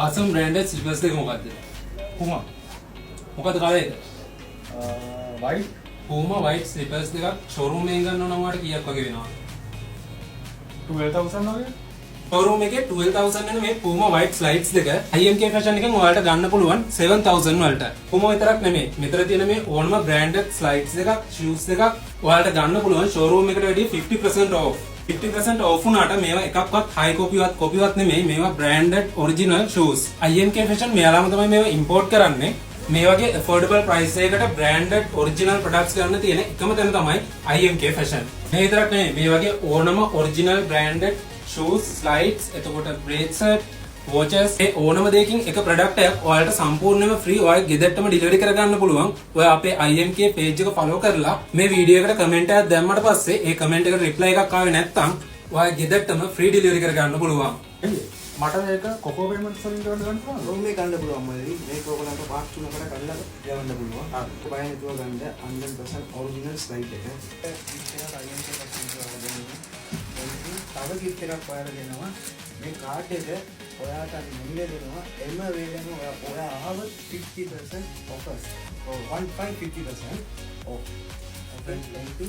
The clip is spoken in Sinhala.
awesome branded slippers දෙක මොකද්ද? Puma. මොකද්ද කලර් එක? white. Puma white slippers දෙකක් showroom එකෙන් ගන්න නම් ඔයාලට කීයක් වගේ වෙනවද? 12,000 වගේ. showroom එකේ 12000 වෙන මේ Puma white slides දෙක IMK fashion එකෙන් ඔයාලට ගන්න පුළුවන් 7000 වලට. Puma විතරක් නෙමෙයි. මෙතන තියෙන මේ ඕනම branded slides දෙකක් shoes දෙකක් ඔයාලට ගන්න පුළුවන් showroom එකට වැඩිය 50% off. 50% off වුණාට මේවා එකක්වත් high copyවත් නෙමෙයි. මේවා branded original shoes. IMK fashion මෙයාලාම තමයි මේවා import කරන්නේ. මේ වගේ affordable price එකකට branded original products ගන්න තියෙන එකම තැන තමයි IMK fashion. මේ විතරක් නෙමෙයි. මේ වගේ ඕනම original branded shoes, slides, එතකොට bracelet, watches ඒ ඕනම දෙයකින් එක product එකක් ඔයාලට සම්පූර්ණයෙන්ම free ඔයාලගේ ගෙදරටම delivery කරගන්න පුළුවන්. ඔයා අපේ IMK page එක follow කරලා මේ වීඩියෝ එකට comment එකක් දැම්මට පස්සේ ඒ comment එකට reply එකක් ආවේ නැත්නම් ඔයාගේ ගෙදරටම free delivery කරගන්න පුළුවන්. මට මේක කොකෝ පේමන්ට්ස් වලින් ගන්න පුළුවන්. රෝම් මේ ගන්න පුළුවන් මල්ලි. මේක ඔයගලන්ට පාර්ට් තුනකට කඩලා යවන්න පුළුවන්. බය නැතුව ගන්න 100% ඔරිජිනල් ස්ලයිඩ් එක. තව gift එකක් ඔයාලා දෙනවා. මේ කාඩ් එක ඔයාට මුල්ලේ දෙනවා. එම වේලම ඔයා ආව 50% offers. 50% off. Thank you.